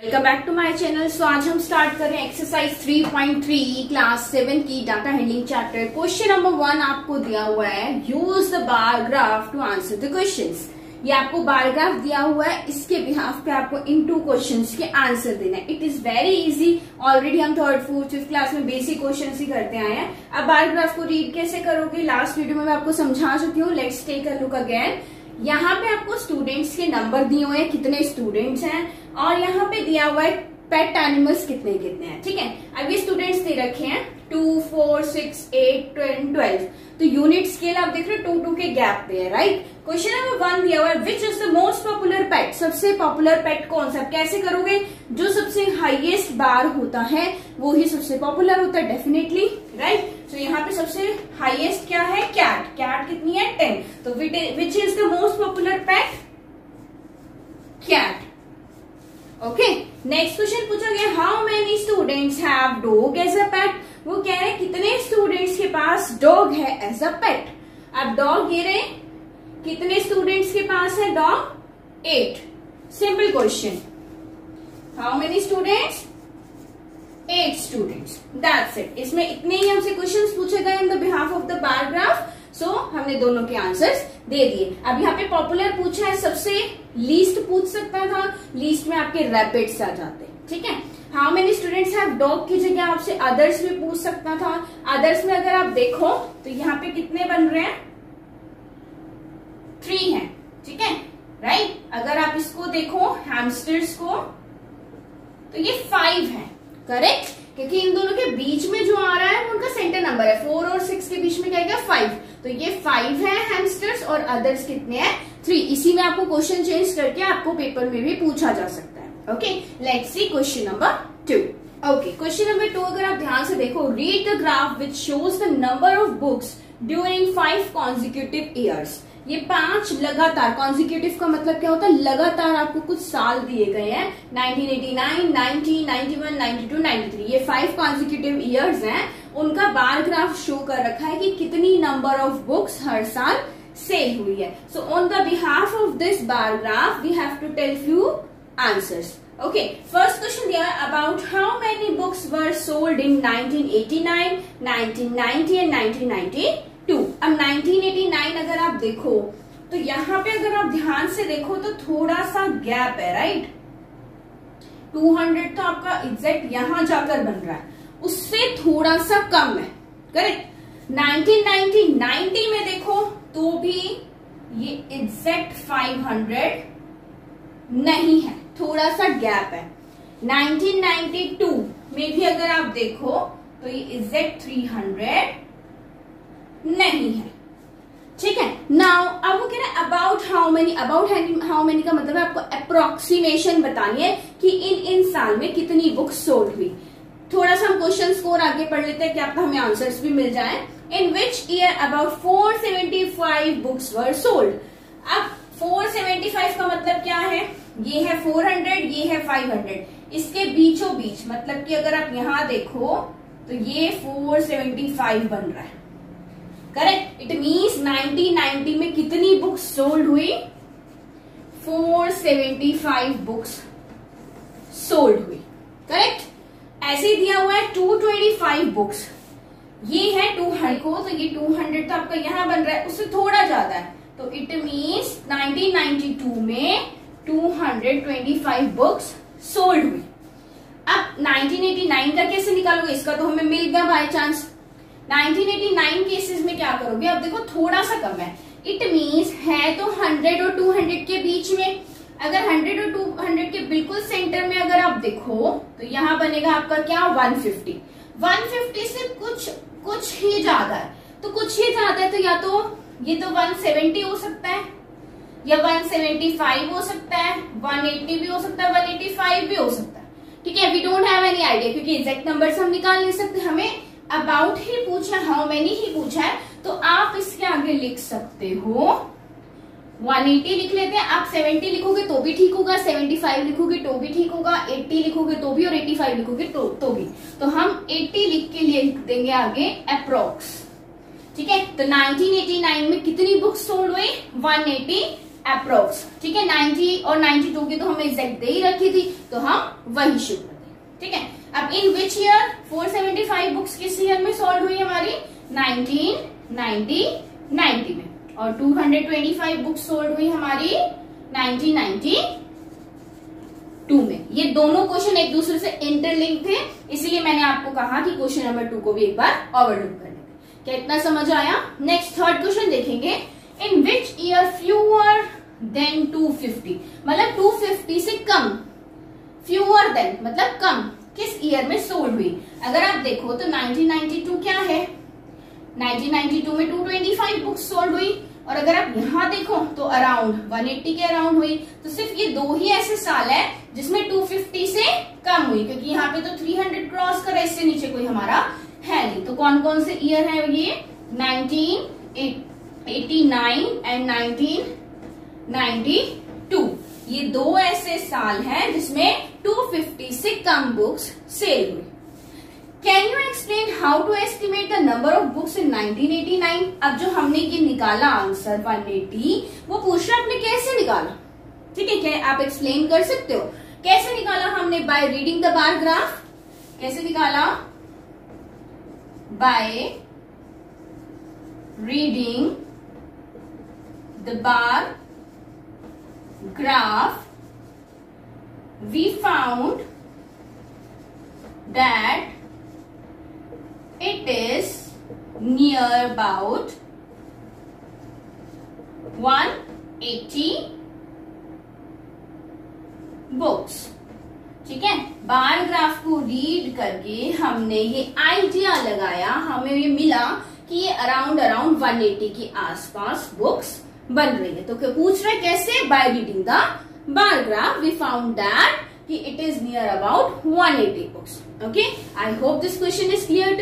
Welcome back to my channel. So आज हम start कर रहे हैं एक्सरसाइज 3.3 क्लास 7 की data handling chapter. Question number 1 आपको दिया हुआ है, use the bar graph to answer the questions. ये आपको बार ग्राफ दिया हुआ है, इसके बिहाफ पे आपको इन 2 क्वेश्चंस के आंसर देना है। It is very easy. Already हम 3rd, 4th, 5th क्लास में बेसिक क्वेश्चंस ही करते आए हैं। अब बार ग्राफ को रीड कैसे करोगे, लास्ट वीडियो में मैं आपको समझा चुकी हूँ। Let's take a look again. यहाँ पे आपको स्टूडेंट्स के नंबर दिए हुए हैं, कितने स्टूडेंट्स हैं, और यहाँ पे दिया हुआ है पेट एनिमल्स कितने कितने हैं। ठीक है, अब ये स्टूडेंट्स दे रखे हैं 2, 4, 6, 8, 10, 12। तो यूनिट स्केल आप देख रहे हो 2, 2 के गैप पे है, राइट। क्वेश्चन नंबर 1 दिया हुआ है, which is the most popular pet. सबसे पॉपुलर पेट कौन सा। कैसे करोगे, जो सबसे हाईएस्ट बार होता है वो ही सबसे पॉपुलर होता है, डेफिनेटली, राइट। तो यहाँ पे सबसे हाईएस्ट क्या है, कैट। कैट कितनी है, 10। तो which is the most popular pet, cat. Okay, next question पूछा गया, how many students have dog as a pet. वो कह रहे हैं कितने स्टूडेंट्स के पास डॉग है एज अ पेट। अब डॉग ये रहे, कितने स्टूडेंट्स के पास है dog, 8। Simple question, how many students, 8 students, that's it. इसमें इतने ही हमसे क्वेश्चंस पूछे गए in the behalf of the bar graph. So हमने दोनों के आंसर्स दे दिए। अब यहाँ पे पॉपुलर पूछा है, सबसे लीस्ट पूछ सकता था, लीस्ट में आपके रैपिड्स आ जाते। ठीक है, how many students have dog की जगह आपसे अदर्स भी पूछ सकता था। अदर्स में अगर आप देखो तो यहाँ पे कितने बन रहे हैं, 3 हैं। ठीक है, राइट। अगर आप इसको देखो हैमस्टर्स को तो ये 5 है, करेक्ट, क्योंकि इन दोनों के बीच में जो आ रहा है वो उनका सेंटर नंबर है। 4 और 6 के बीच में क्या है, 5। तो ये 5 है हैमस्टर्स, और अदर्स कितने हैं, 3। इसी में आपको क्वेश्चन चेंज करके आपको पेपर में भी पूछा जा सकता है। Okay, let's see question number 2। Okay, question number 2 अगर आप ध्यान से देखो, read the graph which shows the number of books during 5 consecutive years. ये 5 लगातार, कॉन्जिक्यूटिव का मतलब क्या होता है, लगातार आपको कुछ साल दिए गए हैं, 1989, 90, 91, 92, 93। ये 5 कॉन्जिक्यूटिव ईयर्स हैं, उनका बार ग्राफ शो कर रखा है कि कितनी नंबर ऑफ बुक्स हर साल सेल हुई है। So on the behalf of this bar graph we have to tell few answers. Okay, first question दिया है, about how many books were sold in 1989, 1990 and 1992। अब 1989 अगर आप देखो तो यहाँ पे अगर आप ध्यान से देखो तो थोड़ा सा गैप है, राइट। 200 तो आपका एग्जैक्ट यहां जाकर बन रहा है, उससे थोड़ा सा कम है, करेक्ट। 1990 में देखो तो भी ये एग्जैक्ट 500 नहीं है, थोड़ा सा गैप है। 1992 में भी अगर आप देखो तो ये एग्जैक्ट 300 नहीं है। ठीक है, नाउ अब वो कह रहे हैं about how many. About how many का मतलब है आपको अप्रोक्सीमेशन बतानी है कि इन साल में कितनी बुक्स सोल्ड हुई। थोड़ा सा हम क्वेश्चन स्कोर आगे पढ़ लेते हैं, क्या आपका हमें आंसर्स भी मिल जाए। In which year about 475 books were sold. अब 475 का मतलब क्या है, ये है 400, ये है 500, इसके बीचों बीच, मतलब कि अगर आप यहां देखो तो ये 475 बन रहा है, करेक्ट। इट मीन्स 1990 में कितनी बुक्स सोल्ड हुई, 475 बुक्स सोल्ड हुई, करेक्ट। ऐसे ही दिया हुआ है 225 बुक्स, ये है 200 को, तो ये 200 तो आपका यहां बन रहा है, उससे थोड़ा ज्यादा है, तो इट मीन्स 1992 में 225 बुक्स सोल्ड हुई। अब 1989 का कैसे निकालोगे, इसका तो हमें मिल गया बाय चांस। 1989 केसेस में क्या करोगे, अब देखो थोड़ा सा कम है, इट मीन्स है तो 100 और 200 के बीच में। अगर 100 और 200 के बिल्कुल सेंटर में अगर आप देखो तो यहां बनेगा आपका क्या, 150। 150 से कुछ ही ज्यादा है, तो कुछ ही ज्यादा है तो या तो ये तो 170 हो सकता है, या 175 हो सकता है, 180 भी हो सकता है, 185 भी हो सकता है। ठीक है, we don't have any idea, क्योंकि एग्जैक्ट नंबर्स हम निकाल नहीं सकते, हमें अबाउट ही पूछा है, हाउ मेनी ही पूछा है। तो आप इसके आगे लिख सकते हो 180 लिख लेते हैं। आप 70 लिखोगे तो भी ठीक होगा, 75 लिखोगे तो भी ठीक होगा, 80 लिखोगे तो भी, और 85 लिखोगे तो भी। तो हम 80 लिख के लिए लिख देंगे आगे अप्रोक्स। ठीक है, तो 1989 में कितनी बुक्स सोल्ड हुई, 180 अप्रोक्स, ठीक है। 90 और 92 की तो हमें एग्जैक्ट दे ही रखी थी, तो हम वही शुरू करते हैं, ठीक है। अब इन विच ईयर 475 बुक्स किस ईयर में सोल्ड हुई हमारी? 1990 में। और 225 बुक्स सोल्ड हुई हमारी 1992 में। ये दोनों क्वेश्चन एक दूसरे से इंटरलिंक थे, इसीलिए मैंने आपको कहा कि क्वेश्चन नंबर 2 को भी एक बार ओवरलुक कर लेते। क्या इतना समझ आया? नेक्स्ट थर्ड क्वेश्चन देखेंगे। इन विच ईयर फ्यूअर देन 250, मतलब 250 से कम, फ्यूअर देन मतलब कम, किस ईयर में सोल्ड हुई? अगर आप देखो तो 1992 क्या है? 1992 में 225 बुक्स सोल्ड हुई, और अगर आप यहां देखो तो अराउंड 180 के अराउंड हुई। तो सिर्फ ये दो ही ऐसे साल है जिसमें 250 से कम हुई, क्योंकि यहाँ पे तो 300 क्रॉस करा, इससे नीचे कोई हमारा है नहीं। तो कौन कौन से ईयर है ये? 1989 एंड 1992। ये दो ऐसे साल हैं जिसमें 250 से कम बुक्स सेल हुई। Can you explain how to estimate the number of books in 1989? अब जो हमने ये निकाला आंसर 180, वो पूछ रहा आपने कैसे निकाला, ठीक है। क्या आप एक्सप्लेन कर सकते हो कैसे निकाला हमने? Bye reading the bar graph. कैसे निकाला? Bye reading the bar graph, we found that it is near about 180 books, ठीक है। बार ग्राफ को रीड करके हमने ये आइडिया लगाया, हमें ये मिला कि ये अराउंड 180 के आसपास बुक्स बन रही है। तो क्या पूछ रहे कैसे? By reading the bar graph we found that कि it is near about 180 books. Okay, I hope this question is clear to